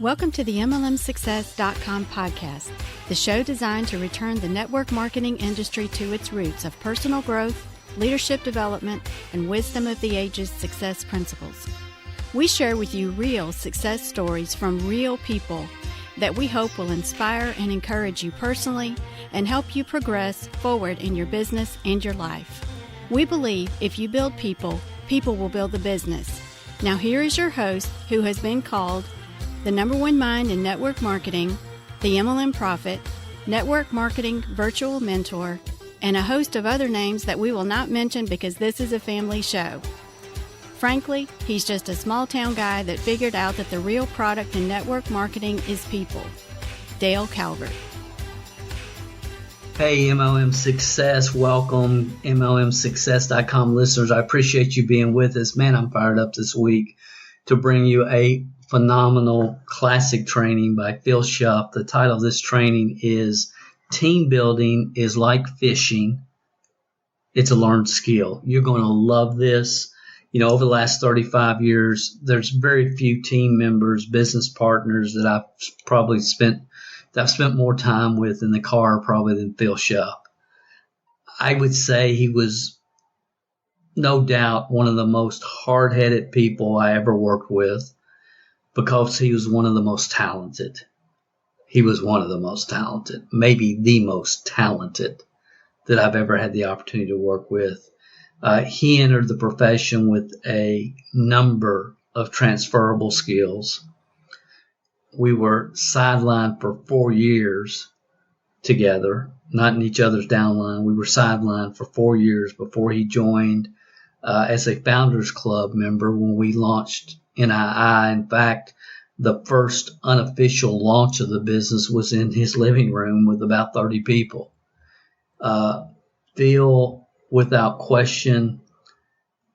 Welcome to the MLMsuccess.com podcast, the show designed to return the network marketing industry to its roots of personal growth, leadership development, and wisdom of the ages success principles. We share with you real success stories from real people that we hope will inspire and encourage you personally and help you progress forward in your business and your life. We believe if you build people, people will build the business. Now here is your host, who has been called the number one mind in network marketing, the MLM prophet, network marketing virtual mentor, and a host of other names that we will not mention because this is a family show. Frankly, he's just a small town guy that figured out that the real product in network marketing is people. Dale Calvert. Hey, MLM Success. Welcome, MLMsuccess.com listeners. I appreciate you being with us. Man, I'm fired up this week to bring you a phenomenal classic training by Phil Shuff. The title of this training is Team Building is Like Fishing. It's a learned skill. You're going to love this. You know, over the last 35 years, there's very few team members, business partners that I've spent more time with in the car probably than Phil Shuff. I would say he was no doubt one of the most hard-headed people I ever worked with, because he was one of the most talented. He was one of the most talented, maybe the most talented that I've ever had the opportunity to work with. He entered the profession with a number of transferable skills. We were sidelined for 4 years together, not in each other's downline. We were sidelined for 4 years before he joined as a Founders Club member when we launched NII. In fact, the first unofficial launch of the business was in his living room with about 30 people. Phil, without question,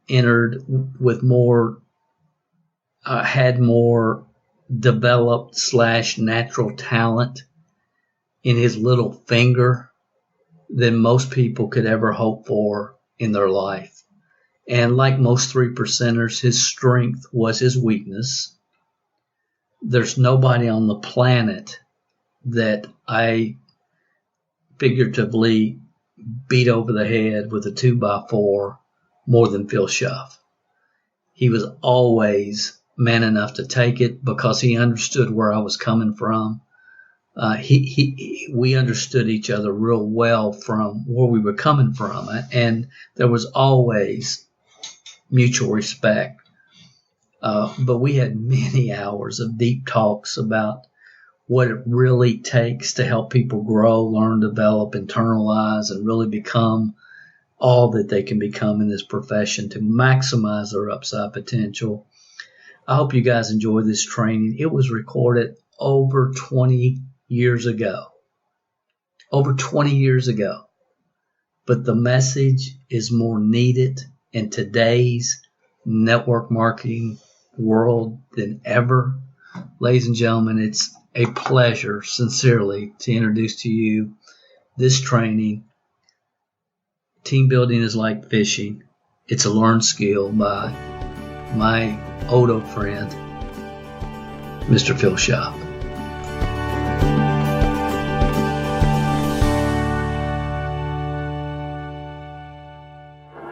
entered with had more developed / natural talent in his little finger than most people could ever hope for in their life. And like most 3%ers, his strength was his weakness. There's nobody on the planet that I figuratively beat over the head with a 2x4 more than Phil Shuff. He was always man enough to take it because he understood where I was coming from. We understood each other real well from where we were coming from, and there was always mutual respect. But we had many hours of deep talks about what it really takes to help people grow, learn, develop, internalize, and really become all that they can become in this profession to maximize their upside potential. I hope you guys enjoy this training. It was recorded over 20 years ago. Over 20 years ago. But the message is more needed in today's network marketing world than ever. Ladies and gentlemen, it's a pleasure, sincerely, to introduce to you this training. Team building is like fishing. It's a learned skill by my Odo friend, Mr. Phil Shuff.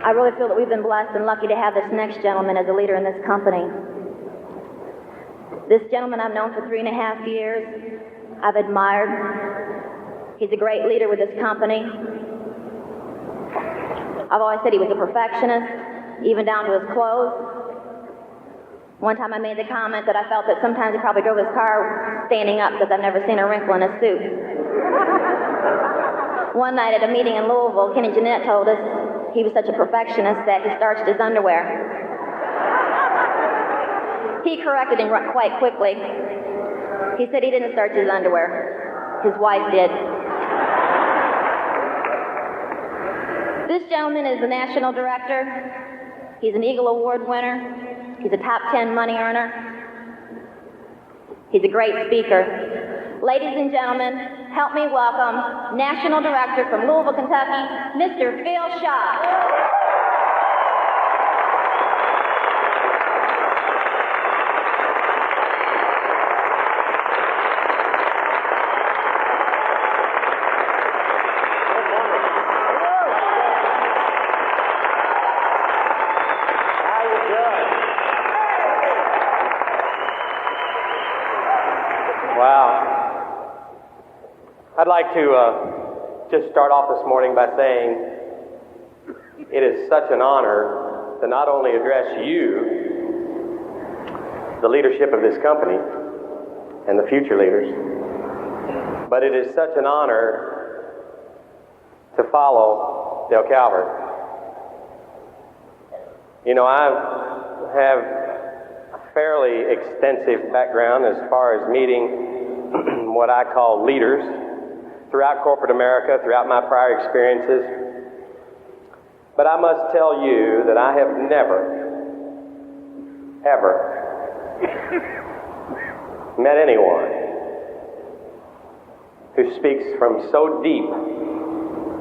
I really feel that we've been blessed and lucky to have this next gentleman as a leader in this company. This gentleman I've known for 3.5 years. I've admired. He's a great leader with this company. I've always said he was a perfectionist, even down to his clothes. One time I made the comment that I felt that sometimes he probably drove his car standing up because I've never seen a wrinkle in his suit. One night at a meeting in Louisville, Kenny Jeanette told us he was such a perfectionist that he starched his underwear. He corrected him quite quickly. He said he didn't starch his underwear. His wife did. This gentleman is the national director. He's an Eagle Award winner. He's a top 10 money earner. He's a great speaker. Ladies and gentlemen, help me welcome National Director from Louisville, Kentucky, Mr. Phil Shuff. I'd like to just start off this morning by saying it is such an honor to not only address you, the leadership of this company, and the future leaders, but it is such an honor to follow Dale Calvert. You know, I have a fairly extensive background as far as meeting what I call leaders throughout corporate America, throughout my prior experiences. But I must tell you that I have never, ever met anyone who speaks from so deep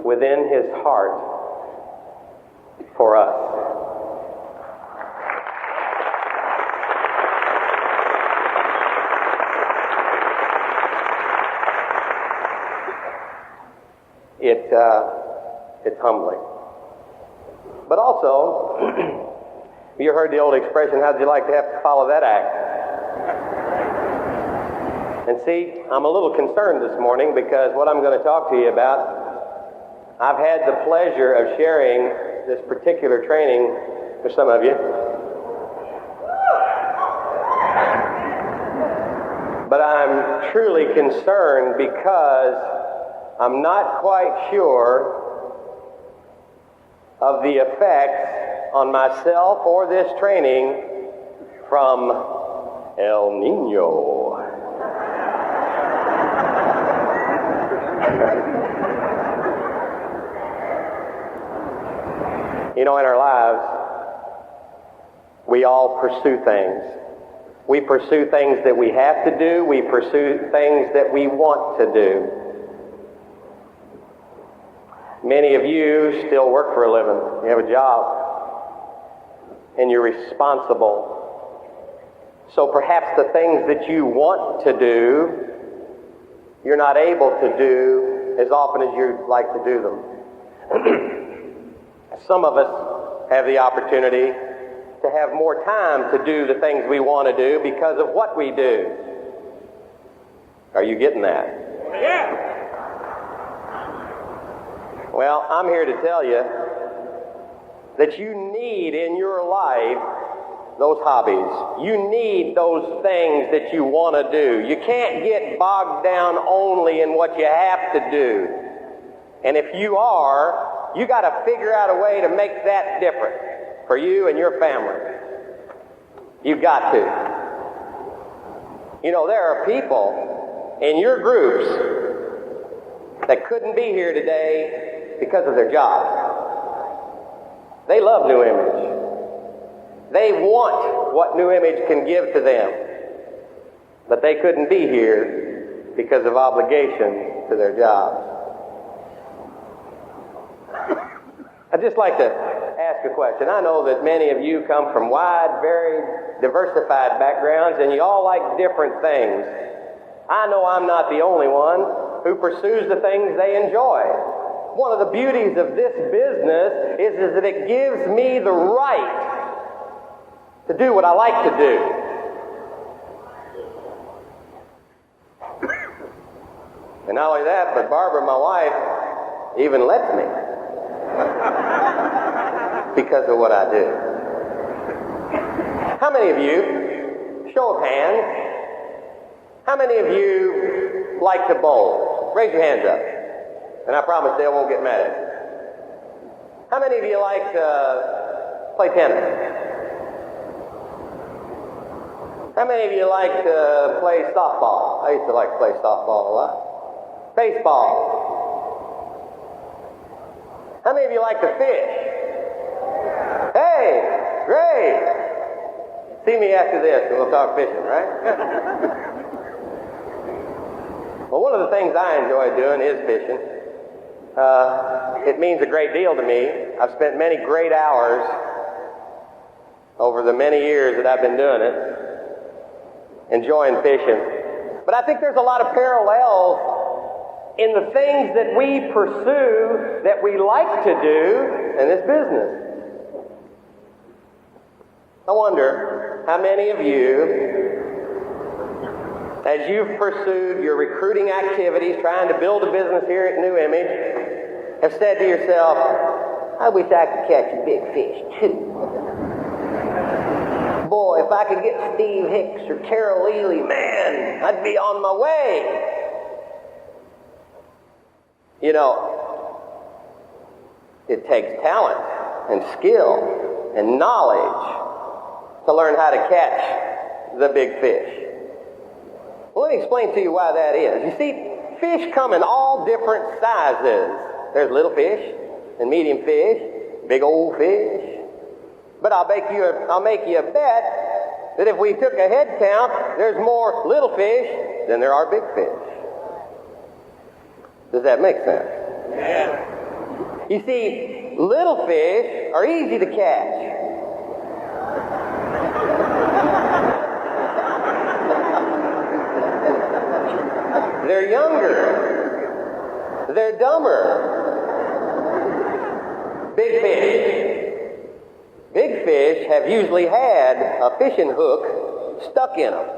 within his heart for us. It's humbling. But also, you heard the old expression, how'd you like to have to follow that act? And see, I'm a little concerned this morning because what I'm going to talk to you about, I've had the pleasure of sharing this particular training with some of you. But I'm truly concerned because I'm not quite sure of the effects on myself or this training from El Nino. You know, in our lives, we all pursue things. We pursue things that we have to do. We pursue things that we want to do. Many of you still work for a living. You have a job, and you're responsible. So perhaps the things that you want to do, you're not able to do as often as you'd like to do them. Some of us have the opportunity to have more time to do the things we want to do because of what we do. Are you getting that? Yeah. Well, I'm here to tell you that you need in your life those hobbies. You need those things that you want to do. You can't get bogged down only in what you have to do. And if you are, you got to figure out a way to make that different for you and your family. You've got to. You know, there are people in your groups that couldn't be here today because of their jobs. They love New Image. They want what New Image can give to them. But they couldn't be here because of obligation to their jobs. I'd just like to ask a question. I know that many of you come from wide, very diversified backgrounds, and you all like different things. I know I'm not the only one who pursues the things they enjoy. One of the beauties of this business is that it gives me the right to do what I like to do. And not only that, but Barbara, my wife, even lets me. Because of what I do. How many of you, show of hands, how many of you like to bowl? Raise your hands up. And I promise Dale won't get mad at you. How many of you like to play tennis? How many of you like to play softball? I used to like to play softball a lot. Baseball. How many of you like to fish? Hey, great. See me after this and we'll talk fishing, right? Well, one of the things I enjoy doing is fishing. It means a great deal to me. I've spent many great hours over the many years that I've been doing it, enjoying fishing. But I think there's a lot of parallels in the things that we pursue that we like to do in this business. I wonder how many of you as you've pursued your recruiting activities, trying to build a business here at New Image, have said to yourself, I wish I could catch a big fish too. Boy, if I could get Steve Hicks or Carol Ely, man, I'd be on my way. You know, it takes talent and skill and knowledge to learn how to catch the big fish. Well, let me explain to you why that is. You see, fish come in all different sizes. There's little fish and medium fish, big old fish. But I'll make you a bet that if we took a head count, there's more little fish than there are big fish. Does that make sense? Yeah. You see, little fish are easy to catch. They're younger. They're dumber. Big fish have usually had a fishing hook stuck in them.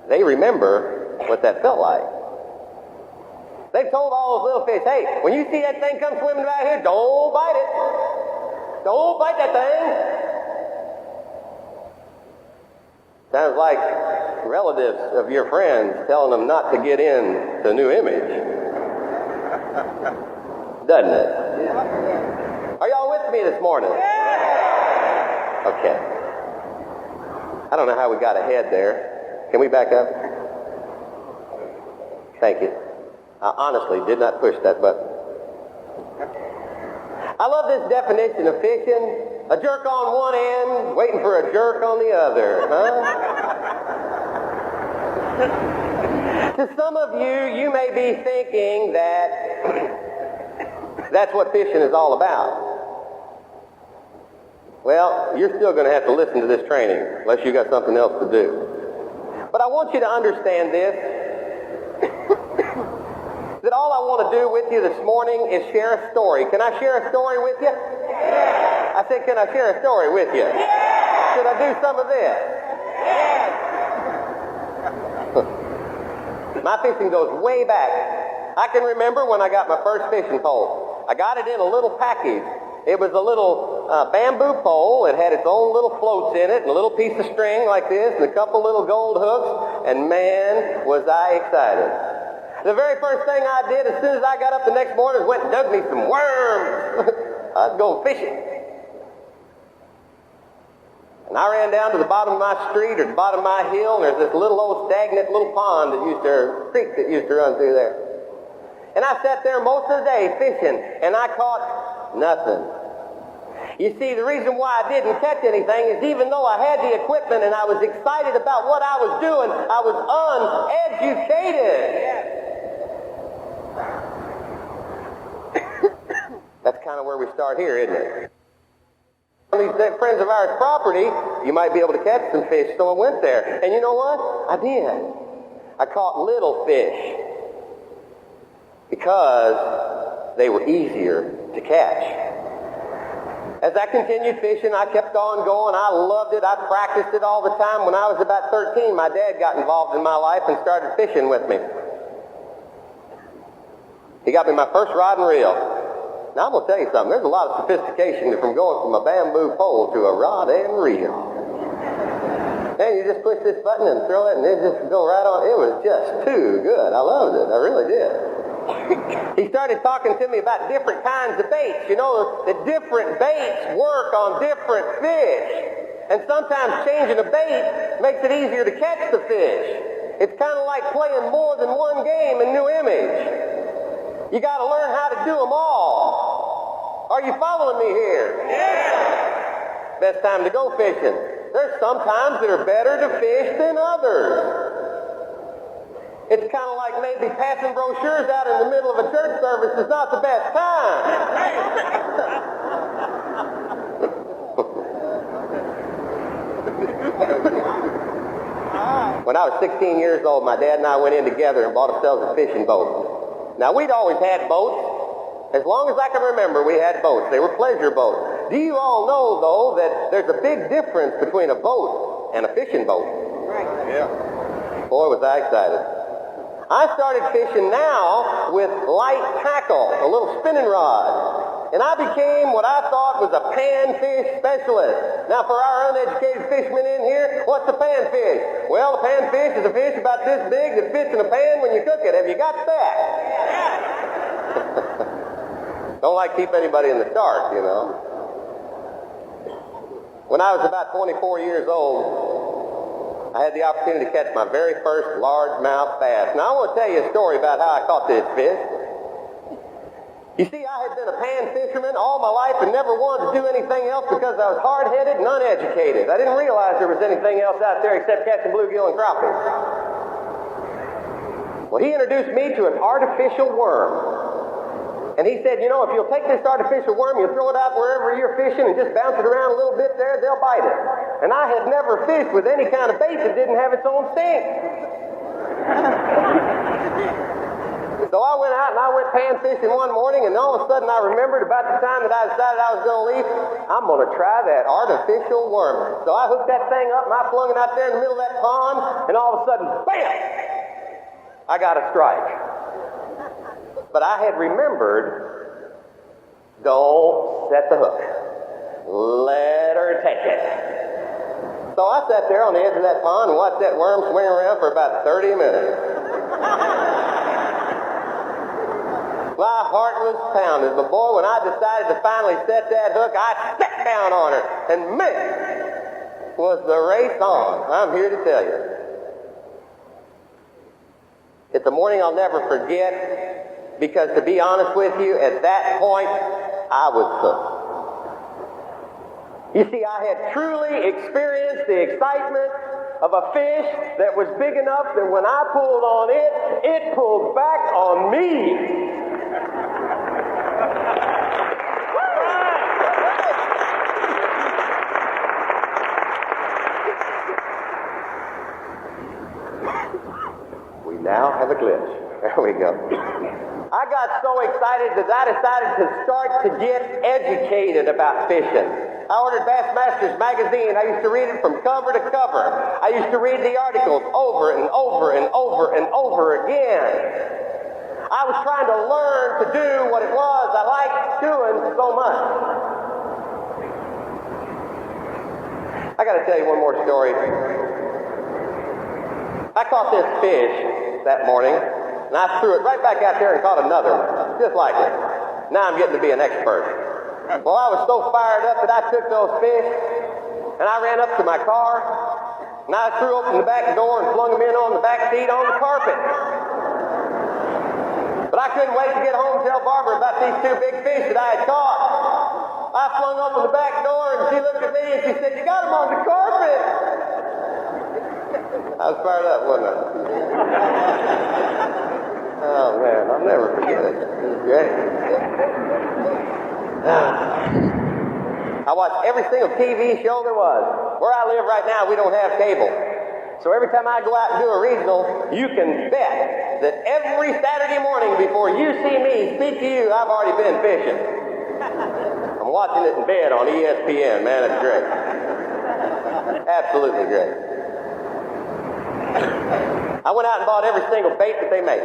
They remember what that felt like. They've told all those little fish, hey, when you see that thing come swimming right here, don't bite it. Don't bite that thing. Sounds like relatives of your friends telling them not to get in the New Image. Doesn't it? Are y'all with me this morning? Okay. I don't know how we got ahead there. Can we back up? Thank you. I honestly did not push that button. I love this definition of fishing. A jerk on one end, waiting for a jerk on the other, huh? To some of you, you may be thinking that that's what fishing is all about. Well, you're still going to have to listen to this training, unless you got something else to do. But I want you to understand this, that all I want to do with you this morning is share a story. Can I share a story with you? Yeah. I said, can I share a story with you? Yeah. Should I do some of this? Yeah. My fishing goes way back. I can remember when I got my first fishing pole. I got it in a little package. It was a little bamboo pole. It had its own little floats in it and a little piece of string like this and a couple little gold hooks. And man, was I excited. The very first thing I did as soon as I got up the next morning was went and dug me some worms. I'd go fishing. And I ran down to the bottom of my street or the bottom of my hill, and there's this little old stagnant little pond creek that used to run through there. And I sat there most of the day fishing, and I caught nothing. You see, the reason why I didn't catch anything is even though I had the equipment and I was excited about what I was doing, I was uneducated. That's kind of where we start here, isn't it? On these friends of ours' property, you might be able to catch some fish, so I went there. And you know what? I did. I caught little fish because they were easier to catch. As I continued fishing, I kept on going. I loved it. I practiced it all the time. When I was about 13, my dad got involved in my life and started fishing with me. He got me my first rod and reel. Now, I'm going to tell you something. There's a lot of sophistication from going from a bamboo pole to a rod and reel. And you just push this button and throw it, and it just go right on. It was just too good. I loved it. I really did. He started talking to me about different kinds of baits. You know, that different baits work on different fish. And sometimes changing a bait makes it easier to catch the fish. It's kind of like playing more than one game in New Image. You got to learn how to do them all. Are you following me here? Yeah. Best time to go fishing. There's some times that are better to fish than others. It's kind of like maybe passing brochures out in the middle of a church service is not the best time. When I was 16 years old, my dad and I went in together and bought ourselves a fishing boat. Now, we'd always had boats. As long as I can remember, we had boats. They were pleasure boats. Do you all know, though, that there's a big difference between a boat and a fishing boat? Right. Yeah. Boy, was I excited. I started fishing now with light tackle, a little spinning rod. And I became what I thought was a panfish specialist. Now, for our uneducated fishermen in here, what's a panfish? Well, a panfish is a fish about this big that fits in a pan when you cook it. Have you got that? Don't like to keep anybody in the dark, you know. When I was about 24 years old, I had the opportunity to catch my very first largemouth bass. Now, I want to tell you a story about how I caught this fish. You see, I had been a pan fisherman all my life and never wanted to do anything else because I was hard-headed and uneducated. I didn't realize there was anything else out there except catching bluegill and crappie. Well, he introduced me to an artificial worm. And he said, you know, if you'll take this artificial worm, you'll throw it out wherever you're fishing and just bounce it around a little bit there, they'll bite it. And I had never fished with any kind of bait that didn't have its own sting. So I went out and I went pan fishing one morning, and all of a sudden I remembered about the time that I decided I was going to leave, I'm going to try that artificial worm. So I hooked that thing up and I flung it out there in the middle of that pond, and all of a sudden, bam! I got a strike. But I had remembered, don't set the hook. Let her take it. So I sat there on the edge of that pond and watched that worm swing around for about 30 minutes. My heart was pounding, but boy, when I decided to finally set that hook, I sat down on her, and man, was the race on. I'm here to tell you. It's a morning I'll never forget, because to be honest with you, at that point, I was hooked. You see, I had truly experienced the excitement of a fish that was big enough that when I pulled on it, it pulled back on me. We now have a glitch. There we go. I got so excited that I decided to start to get educated about fishing. I ordered Bassmaster's magazine. I used to read it from cover to cover. I used to read the articles over and over and over and over again. I was trying to learn to do what it was I liked doing so much. I got to tell you one more story. I caught this fish that morning, and I threw it right back out there and caught another one, just like it. Now I'm getting to be an expert. Well, I was so fired up that I took those fish, and I ran up to my car, and I threw open the back door and flung them in on the back seat on the carpet. But I couldn't wait to get home and tell Barbara about these two big fish that I had caught. I flung open the back door, and she looked at me, and she said, "You got them on the carpet." I was fired up, wasn't I? Oh, man, I'll never forget it. It was great. I watched every single TV show there was. Where I live right now, we don't have cable. So every time I go out and do a regional, you can bet that every Saturday morning before you see me speak to you, I've already been fishing. I'm watching it in bed on ESPN, man, it's great. Absolutely great. I went out and bought every single bait that they make.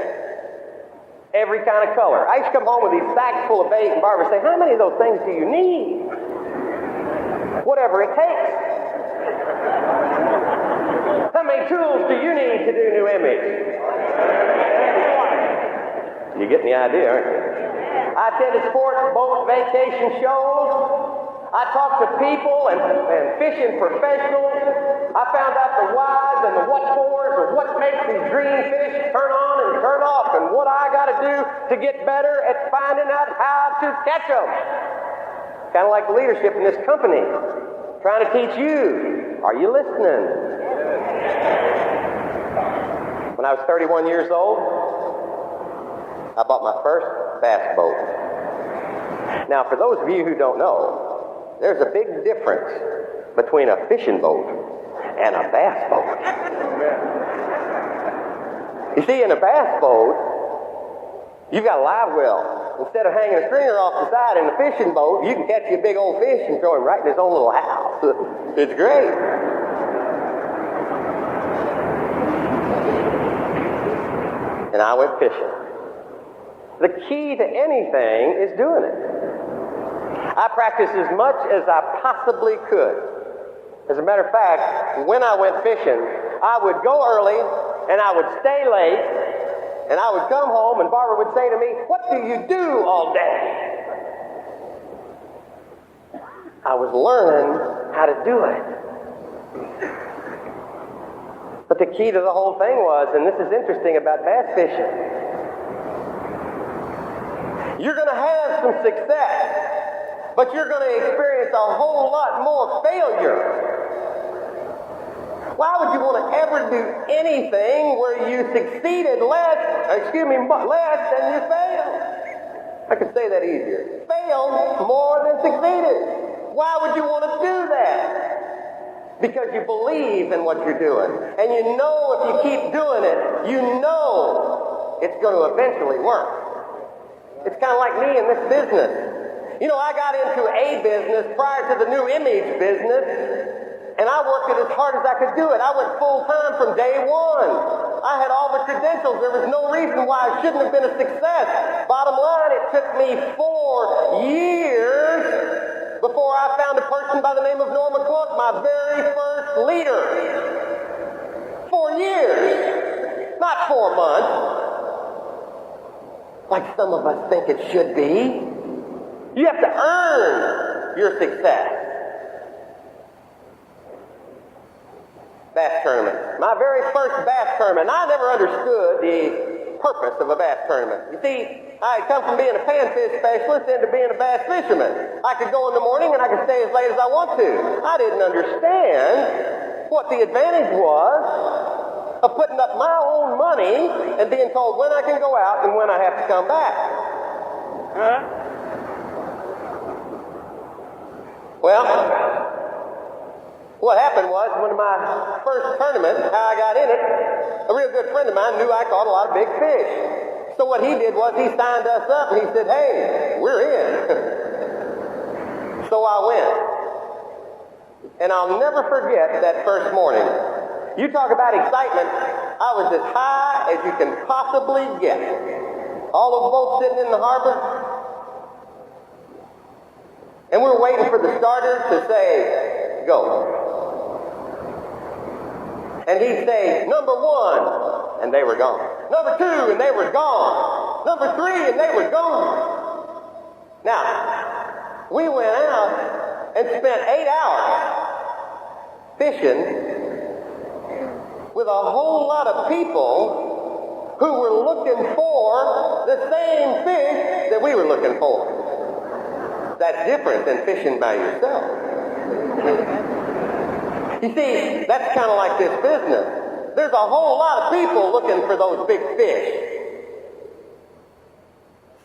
Every kind of color. I used to come home with these sacks full of bait, and Barbara would say, "How many of those things do you need?" "Whatever it takes." "How many tools do you need to do new image?" You're getting the idea, aren't you? I attended sport boat vacation shows. I talked to people and fishing professionals. I found out the whys and the what-fors of what makes these green fish turn on and turn off, and what I got to do to get better at finding out how to catch them. Kind of like the leadership in this company, trying to teach you. Are you listening? When I was 31 years old, I bought my first bass boat. Now, for those of you who don't know, there's a big difference between a fishing boat and a bass boat. You see, in a bass boat, you've got a live well. Instead of hanging a stringer off the side in a fishing boat, you can catch you a big old fish and throw him right in his own little house. It's great. and I went fishing. The key to anything is doing it. I practiced as much as I possibly could. As a matter of fact, when I went fishing, I would go early and I would stay late, and I would come home and Barbara would say to me, "What do you do all day?" I was learning how to do it. But the key to the whole thing was, and this is interesting about bass fishing, you're going to have some success, but you're going to experience a whole lot more failure. Why would you want to ever do anything where you succeeded less than you failed? I could say that easier. Failed more than succeeded. Why would you want to do that? Because you believe in what you're doing. And you know if you keep doing it, you know it's going to eventually work. It's kind of like me in this business. You know, I got into a business prior to the new image business, and I worked it as hard as I could do it. I went full-time from day one. I had all the credentials. There was no reason why I shouldn't have been a success. Bottom line, it took me 4 years before I found a person by the name of Norma Clark, my very first leader. 4 years, not 4 months, like some of us think it should be. You have to earn your success. Bass tournament. My very first bass tournament. I never understood the purpose of a bass tournament. You see, I had come from being a panfish specialist into being a bass fisherman. I could go in the morning and I could stay as late as I want to. I didn't understand what the advantage was of putting up my own money and being told when I can go out and when I have to come back. Well, what happened was, one of my first tournaments, how I got in it, a real good friend of mine knew I caught a lot of big fish. So what he did was he signed us up and he said, "Hey, we're in." So I went. And I'll never forget that first morning. You talk about excitement, I was as high as you can possibly get. All the boats sitting in the harbor. And we're waiting for the starter to say, "Go." And he'd say, "Number 1," and they were gone. "Number 2," and they were gone. "Number 3," and they were gone. Now, we went out and spent 8 hours fishing with a whole lot of people who were looking for the same fish that we were looking for. That's different than fishing by yourself. You see, that's kind of like this business. There's a whole lot of people looking for those big fish.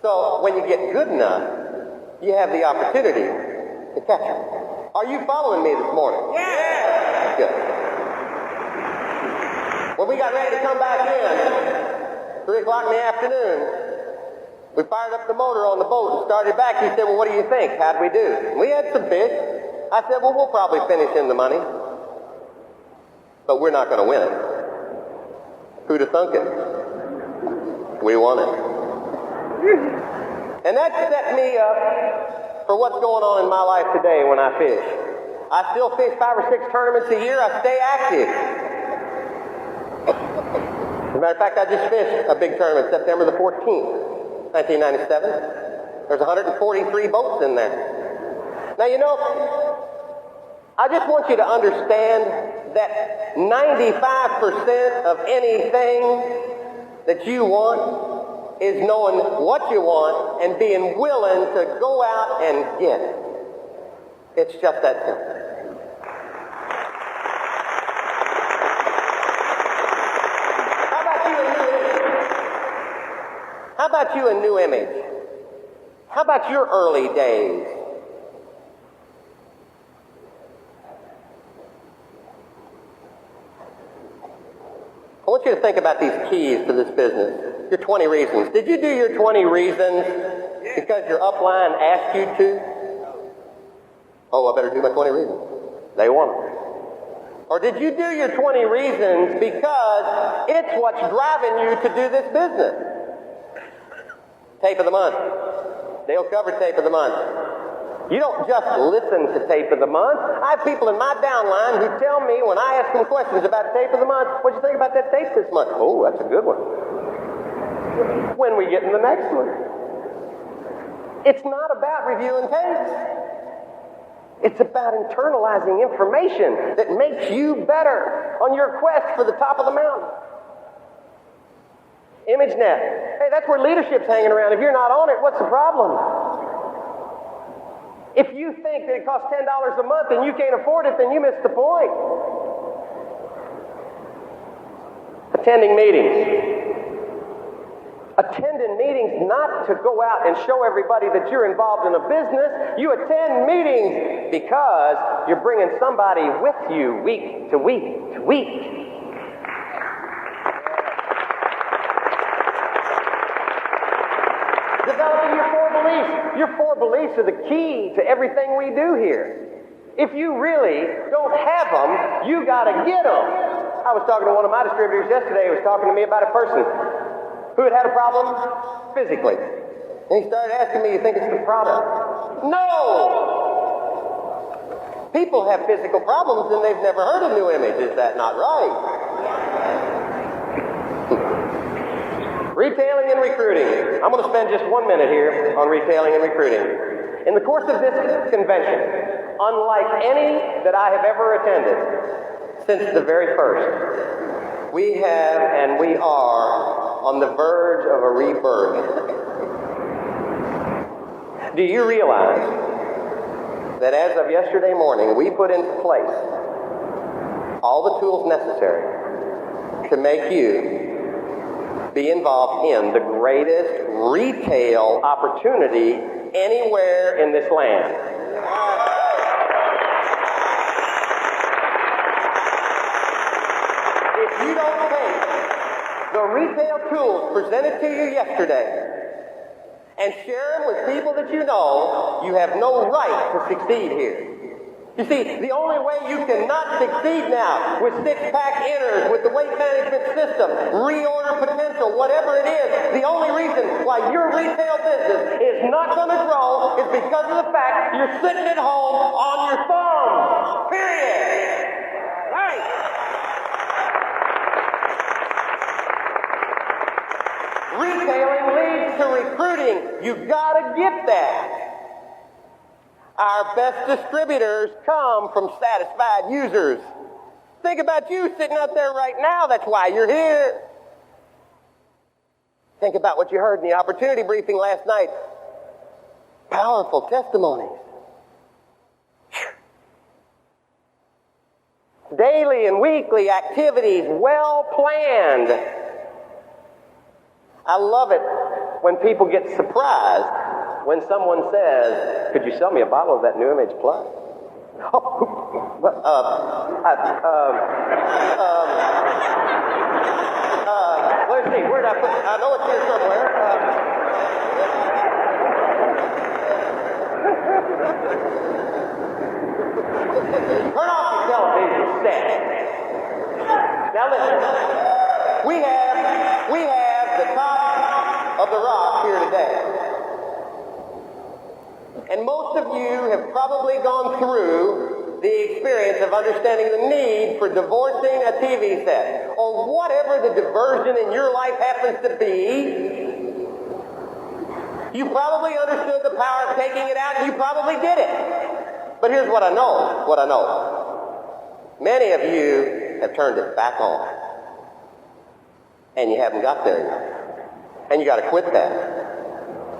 So when you get good enough, you have the opportunity to catch them. Are you following me this morning? Yeah! Good. When we got ready to come back in, 3 o'clock in the afternoon, we fired up the motor on the boat and started back. He said, "Well, what do you think? How'd we do?" We had some fish. I said, "Well, we'll probably finish in the money, but we're not going to win it." Who'd have thunk it? We won it. And that set me up for what's going on in my life today when I fish. I still fish 5 or 6 tournaments a year. I stay active. As a matter of fact, I just fished a big tournament September the 14th, 1997. There's 143 boats in there. Now, you know, I just want you to understand that 95% of anything that you want is knowing what you want and being willing to go out and get it. It's just that simple. How about you a new image? How about your early days? I want you to think about these keys to this business. Your 20 reasons. Did you do your 20 reasons because your upline asked you to? Oh, I better do my 20 reasons. They want them. Or did you do your 20 reasons because it's what's driving you to do this business? Tape of the month. Dale covered tape of the month. You don't just listen to tape of the month. I have people in my downline who tell me when I ask them questions about tape of the month, what'd you think about that tape this month? Oh, that's a good one. When we get in the next one. It's not about reviewing tapes. It's about internalizing information that makes you better on your quest for the top of the mountain. ImageNet. Hey, that's where leadership's hanging around. If you're not on it, what's the problem? If you think that it costs $10 a month and you can't afford it, then you missed the point. Attending meetings. Attending meetings not to go out and show everybody that you're involved in a business. You attend meetings because you're bringing somebody with you week to week to week. Developing your four beliefs. Your four beliefs are the key to everything we do here. If you really don't have them, you got to get them. I was talking to one of my distributors yesterday who was talking to me about a person who had a problem physically. And he started asking me, you think it's the product? No! People have physical problems and they've never heard a new image. Is that not right? Retailing and recruiting. I'm going to spend just 1 minute here on retailing and recruiting. In the course of this convention, unlike any that I have ever attended since the very first, we have and we are on the verge of a rebirth. Do you realize that as of yesterday morning, we put into place all the tools necessary to make you be involved in the greatest retail opportunity anywhere in this land? If you don't take the retail tools presented to you yesterday and share them with people that you know, you have no right to succeed here. You see, the only way you cannot succeed now with six-pack inners, with the weight management system, reorder potential, whatever it is, the only reason why your retail business is not going to grow is because of the fact you're sitting at home on your phone. Period. Right. Retailing leads to recruiting. You got to get that. Our best distributors come from satisfied users. Think about you sitting out there right now. That's why you're here. Think about what you heard in the opportunity briefing last night. Powerful testimonies. Daily and weekly activities, well planned. I love it when people get surprised when someone says, could you sell me a bottle of that New Image Plus? Let's see, where did I put it? I know it's here somewhere. Turn off your television set. Now listen, we have the top of the rock here today. And most of you have probably gone through the experience of understanding the need for divorcing a TV set, or whatever the diversion in your life happens to be. You probably understood the power of taking it out, and you probably did it. But here's what I know. Many of you have turned it back on, and you haven't got there yet. And you got to quit that.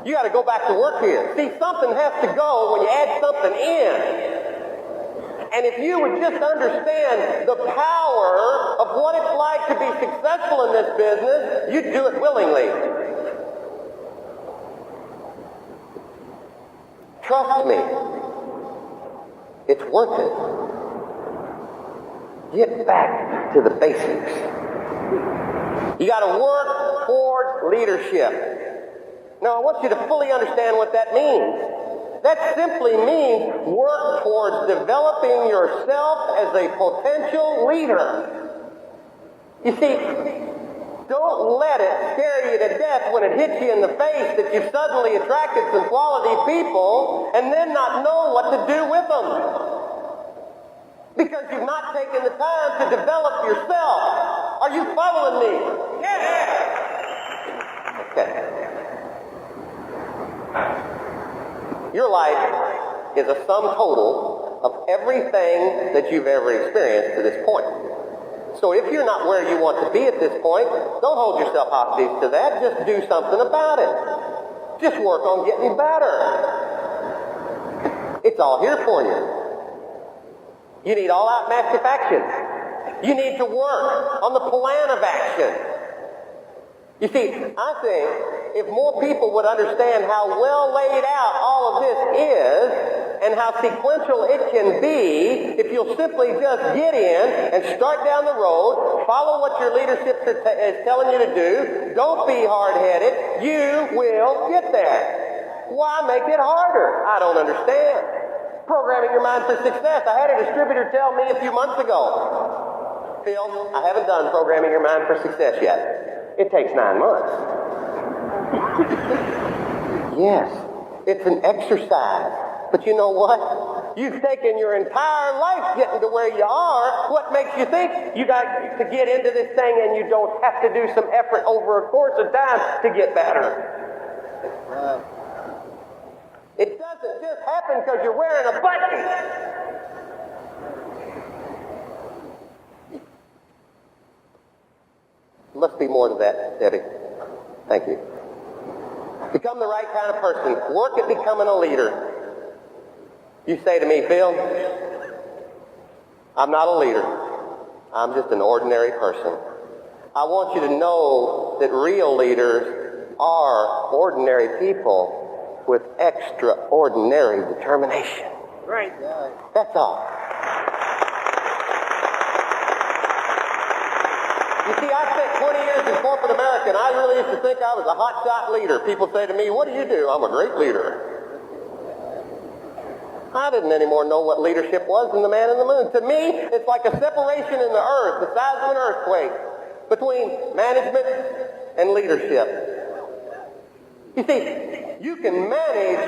You got to go back to work here. See, something has to go when you add something in. And if you would just understand the power of what it's like to be successful in this business, you'd do it willingly. Trust me. It's worth it. Get back to the basics. You got to work towards leadership. Now, I want you to fully understand what that means. That simply means work towards developing yourself as a potential leader. You see, don't let it scare you to death when it hits you in the face that you've suddenly attracted some quality people and then not know what to do with them. Because you've not taken the time to develop yourself. Are you following me? Yeah. Okay. Your life is a sum total of everything that you've ever experienced to this point. So if you're not where you want to be at this point, don't hold yourself hostage to that. Just do something about it. Just work on getting better. It's all here for you. You need all-out massive action. You need to work on the plan of action. You see, I think if more people would understand how well laid out all of this is and how sequential it can be, if you'll simply just get in and start down the road, follow what your leadership is telling you to do, don't be hard-headed, you will get there. Why make it harder? I don't understand. Programming your mind for success. I had a distributor tell me a few months ago, Phil, I haven't done programming your mind for success yet. It takes 9 months. Yes, it's an exercise. But you know what? You've taken your entire life getting to where you are. What makes you think you got to get into this thing and you don't have to do some effort over a course of time to get better? It doesn't just happen because you're wearing a button. Must be more to that, Debbie. Thank you. Become the right kind of person. Work at becoming a leader. You say to me, Phil, I'm not a leader. I'm just an ordinary person. I want you to know that real leaders are ordinary people with extraordinary determination. Right. That's all. You see, I spent 20 years in corporate America, and I really used to think I was a hotshot leader. People say to me, what do you do? I'm a great leader. I didn't anymore know what leadership was than the man in the moon. To me, it's like a separation in the earth, the size of an earthquake, between management and leadership. You see, you can manage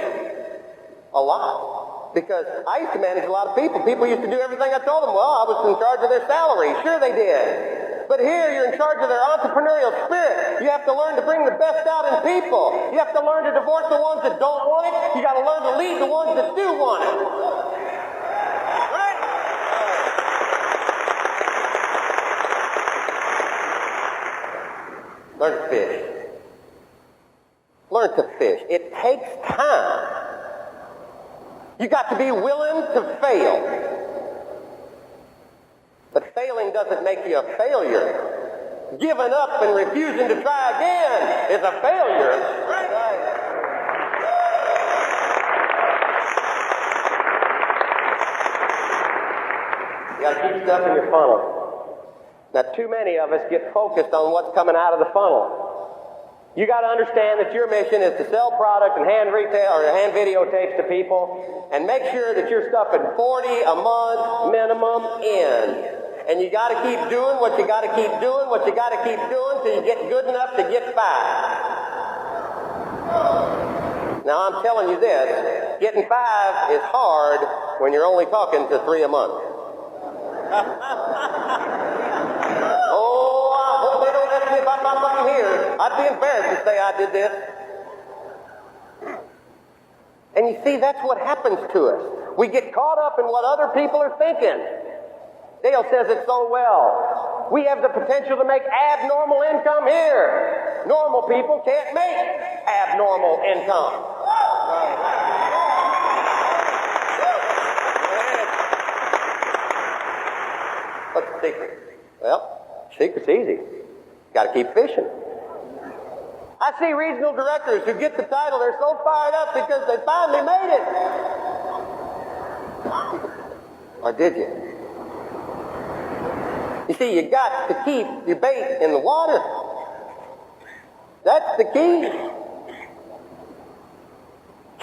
a lot. Because I used to manage a lot of people. People used to do everything I told them. Well, I was in charge of their salary. Sure they did. But here you're in charge of their entrepreneurial spirit. You have to learn to bring the best out in people. You have to learn to divorce the ones that don't want it. You got to learn to lead the ones that do want it. Right? Learn to fish. Learn to fish. It takes time. You got to be willing to fail. But failing doesn't make you a failure. Giving up and refusing to try again is a failure. You got to keep stuff in your funnel. Now, too many of us get focused on what's coming out of the funnel. You got to understand that your mission is to sell product and hand retail or hand videotapes to people and make sure that you're stuffing 40 a month minimum in. And you got to keep doing what you got to keep doing, what you got to keep doing till you get good enough to get by. Now I'm telling you this, getting 5 is hard when you're only talking to 3 a month. Oh, I hope they don't ask me about my money here. I'd be embarrassed to say I did this. And you see, that's what happens to us. We get caught up in what other people are thinking. Dale says it so well. We have the potential to make abnormal income here. Normal people can't make abnormal income. What's the secret? Well, secret's easy. Got to keep fishing. I see regional directors who get the title, they're so fired up because they finally made it. Or did you? You see, you got to keep your bait in the water. That's the key.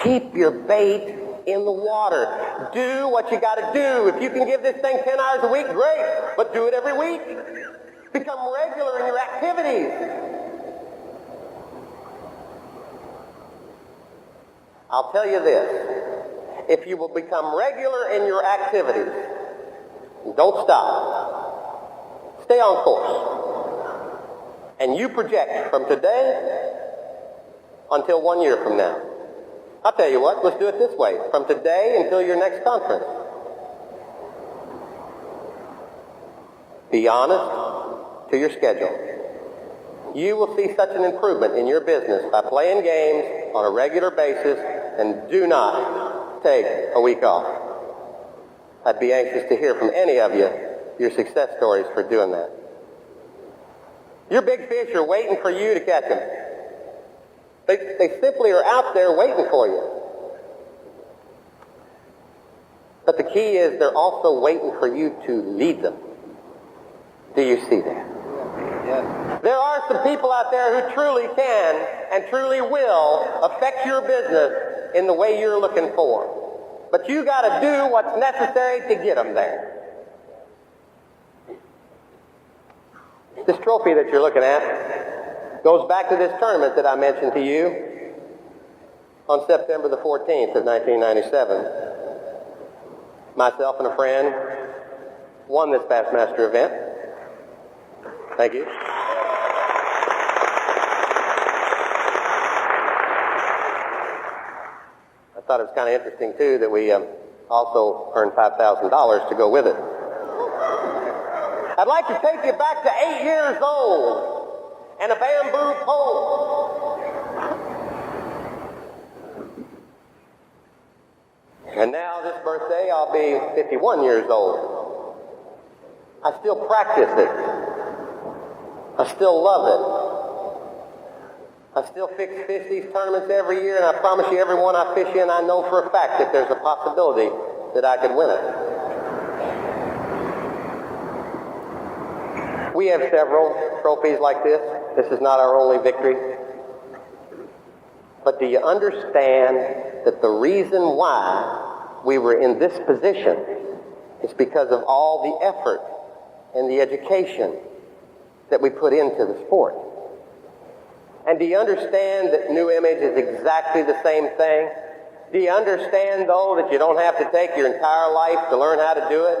Keep your bait in the water. Do what you got to do. If you can give this thing 10 hours a week, great, but do it every week. Become regular in your activities. I'll tell you this. If you will become regular in your activities, don't stop. Stay on course. And you project from today until 1 year from now. I'll tell you what, let's do it this way. From today until your next conference. Be honest to your schedule. You will see such an improvement in your business by playing games on a regular basis, and do not take a week off. I'd be anxious to hear from any of you your success stories for doing that. Your big fish are waiting for you to catch them. They simply are out there waiting for you. But the key is they're also waiting for you to lead them. Do you see that? Yes. There are some people out there who truly can and truly will affect your business in the way you're looking for. But you got to do what's necessary to get them there. This trophy that you're looking at goes back to this tournament that I mentioned to you on September the 14th of 1997. Myself and a friend won this Bassmaster event. Thank you. I thought it was kind of interesting, too, that we also earned $5,000 to go with it. I'd like to take you back to 8 years old and a bamboo pole. And now this birthday, I'll be 51 years old. I still practice it. I still love it. I still fish these tournaments every year, and I promise you, every one I fish in, I know for a fact that there's a possibility that I could win it. We have several trophies like this. This is not our only victory. But do you understand that the reason why we were in this position is because of all the effort and the education that we put into the sport? And do you understand that New Image is exactly the same thing? Do you understand, though, that you don't have to take your entire life to learn how to do it?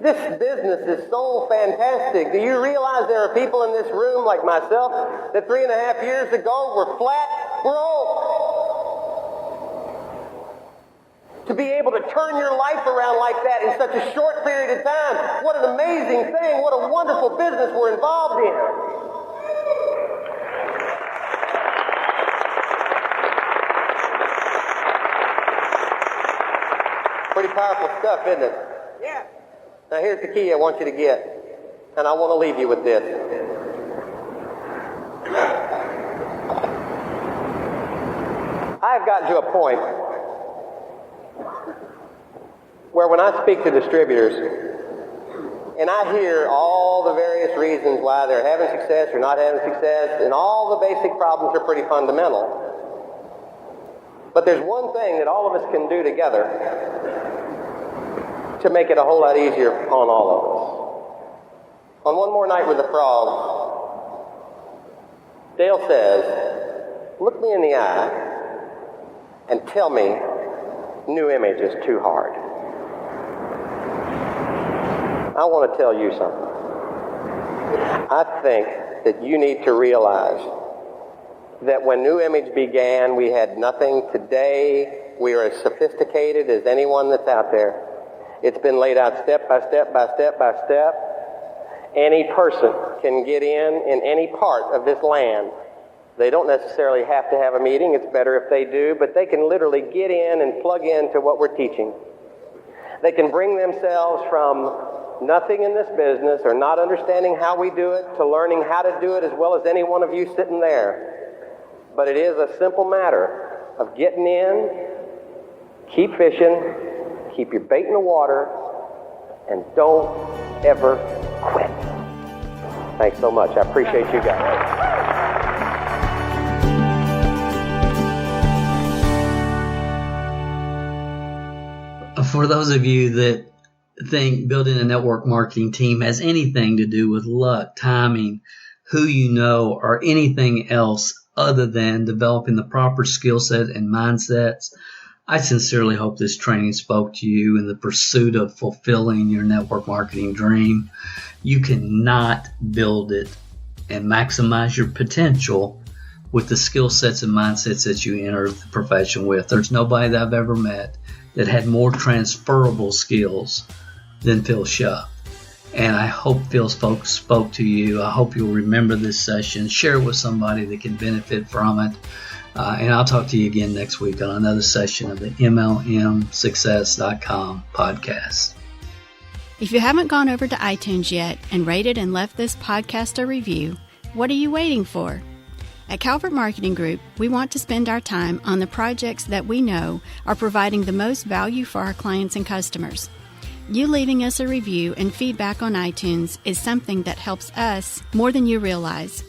This business is so fantastic. Do you realize there are people in this room like myself that 3.5 years ago were flat broke? To be able to turn your life around like that in such a short period of time, what an amazing thing, what a wonderful business we're involved in. Pretty powerful stuff, isn't it? Yeah. Now here's the key I want you to get, and I want to leave you with this. I've gotten to a point where when I speak to distributors, and I hear all the various reasons why they're having success or not having success, and all the basic problems are pretty fundamental. But there's one thing that all of us can do together to make it a whole lot easier on all of us. On One More Night with the Frogs, Dale says, look me in the eye and tell me New Image is too hard. I want to tell you something. I think that you need to realize that when New Image began, we had nothing. Today, we are as sophisticated as anyone that's out there. It's been laid out step by step by step by step. Any person can get in any part of this land. They don't necessarily have to have a meeting. It's better if they do, but they can literally get in and plug into what we're teaching. They can bring themselves from nothing in this business or not understanding how we do it to learning how to do it as well as any one of you sitting there. But it is a simple matter of getting in, keep fishing, keep your bait in the water, and don't ever quit. Thanks so much. I appreciate you guys. for those of you that think building a network marketing team has anything to do with luck, timing, who you know, or anything else other than developing the proper skill set and mindsets, I sincerely hope this training spoke to you in the pursuit of fulfilling your network marketing dream. You cannot build it and maximize your potential with the skill sets and mindsets that you enter the profession with. There's nobody that I've ever met that had more transferable skills than Phil Shuff. And I hope Phil spoke to you. I hope you'll remember this session, share it with somebody that can benefit from it. And I'll talk to you again next week on another session of the MLMsuccess.com podcast. If you haven't gone over to iTunes yet and rated and left this podcast a review, what are you waiting for? At Calvert Marketing Group, we want to spend our time on the projects that we know are providing the most value for our clients and customers. You leaving us a review and feedback on iTunes is something that helps us more than you realize.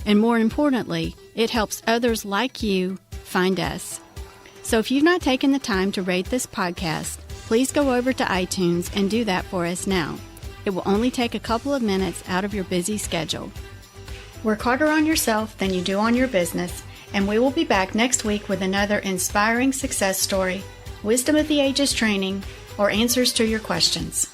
And more importantly, it helps others like you find us. So if you've not taken the time to rate this podcast, please go over to iTunes and do that for us now. It will only take a couple of minutes out of your busy schedule. Work harder on yourself than you do on your business, and we will be back next week with another inspiring success story, wisdom of the ages training, or answers to your questions.